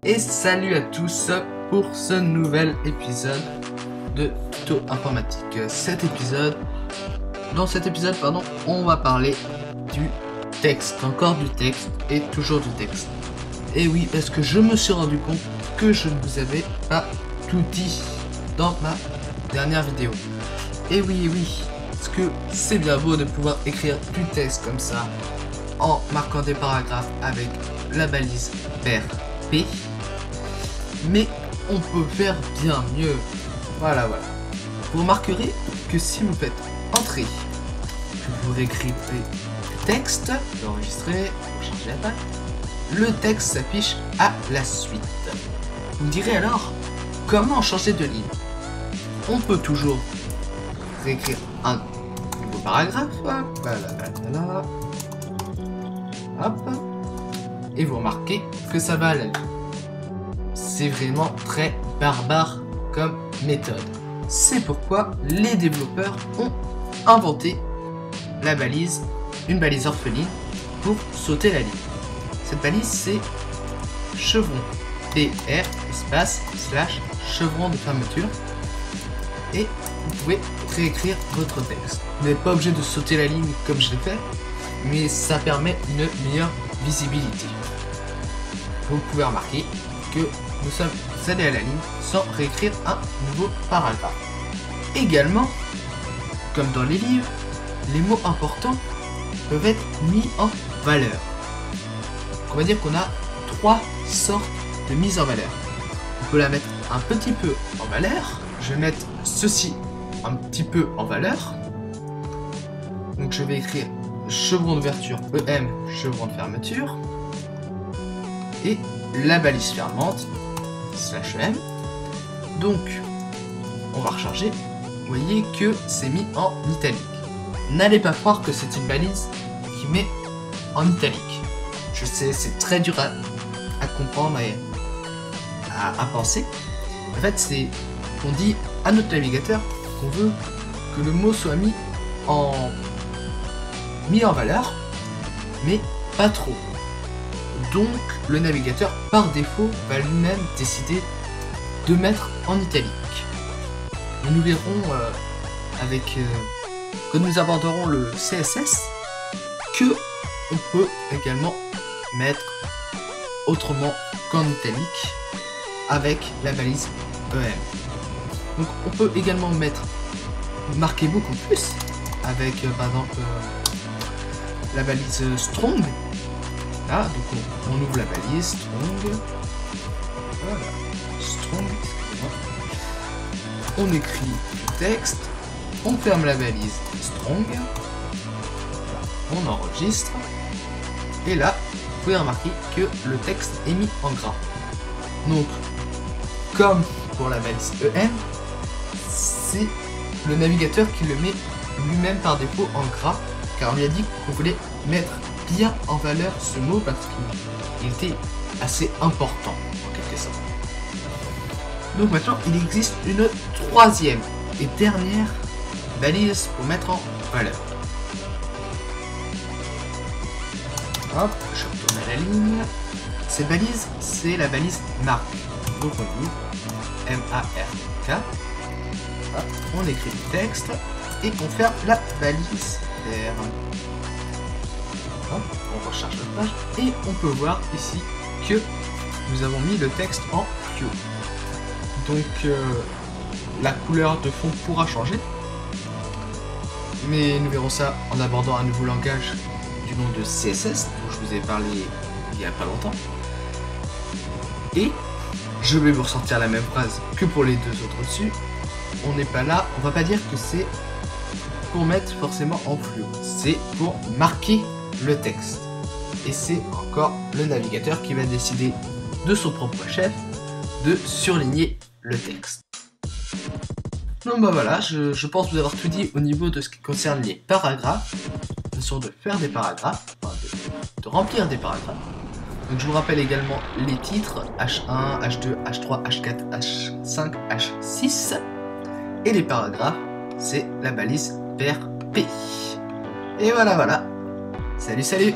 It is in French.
Et salut à tous pour ce nouvel épisode de Tuto Informatique. Dans cet épisode, on va parler du texte, encore du texte et toujours du texte. Et oui, parce que je me suis rendu compte que je ne vous avais pas tout dit dans ma dernière vidéo. Et oui, parce que c'est bien beau de pouvoir écrire du texte comme ça, en marquant des paragraphes avec la balise RP. Mais on peut faire bien mieux. Voilà. Vous remarquerez que si vous faites entrer, que vous réécrivez le texte, vous enregistrez, vous changez la page, le texte s'affiche à la suite. Vous me direz alors, comment changer de ligne? On peut toujours réécrire un nouveau paragraphe, hop, et vous remarquez que ça va à la ligne. C'est vraiment très barbare comme méthode. C'est pourquoi les développeurs ont inventé la balise, une balise orpheline pour sauter la ligne. Cette balise, c'est chevron DR espace / chevron de fermeture, et vous pouvez réécrire votre texte. Vous n'êtes pas obligé de sauter la ligne comme je l'ai fait, mais ça permet une meilleure visibilité. Vous pouvez remarquer que nous sommes allés à la ligne sans réécrire un nouveau paragraphe. Également, comme dans les livres, les mots importants peuvent être mis en valeur. On va dire qu'on a 3 sortes de mise en valeur. On peut la mettre un petit peu en valeur. Je vais mettre ceci un petit peu en valeur. Donc je vais écrire chevron d'ouverture EM, chevron de fermeture. Et la balise fermante /EM. Donc on va recharger. Vous voyez que c'est mis en italique. N'allez pas croire que c'est une balise qui met en italique. Je sais, c'est très dur à comprendre et à penser. En fait, c'est qu'on dit à notre navigateur qu'on veut que le mot soit mis en valeur, mais pas trop. Donc le navigateur par défaut va lui-même décider de mettre en italique. Et nous verrons quand nous aborderons le CSS que on peut également mettre autrement qu'en italique avec la balise EM. Donc on peut également marquer beaucoup plus avec par exemple la balise strong. Là, donc on ouvre la balise strong. Voilà, strong, excusez-moi. On écrit le texte, on ferme la balise strong, on enregistre, et là, vous pouvez remarquer que le texte est mis en gras. Donc, comme pour la balise EM, c'est le navigateur qui le met lui-même par défaut en gras, car on lui a dit qu'on voulait mettre bien en valeur ce mot parce qu'il était assez important en quelque sorte. Donc maintenant il existe une troisième et dernière balise pour mettre en valeur. Hop, je retourne à la ligne. Cette balise, c'est la balise marque. Donc on dit M-A-R-K. On écrit le texte et on ferme la balise R. On recharge notre page et on peut voir ici que nous avons mis le texte en Q. Donc la couleur de fond pourra changer, mais nous verrons ça en abordant un nouveau langage du nom de CSS dont je vous ai parlé il y a pas longtemps. Et je vais vous ressortir la même phrase que pour les deux autres dessus. On n'est pas là, on va pas dire que c'est pour mettre forcément en fluo, c'est pour marquer le texte. Et c'est encore le navigateur qui va décider de son propre chef de surligner le texte. Donc voilà, je pense vous avoir tout dit au niveau de ce qui concerne les paragraphes, la façon de faire des paragraphes, enfin de remplir des paragraphes. Donc je vous rappelle également les titres H1, H2, H3, H4, H5, H6, et les paragraphes, c'est la balise RP. Et voilà. Salut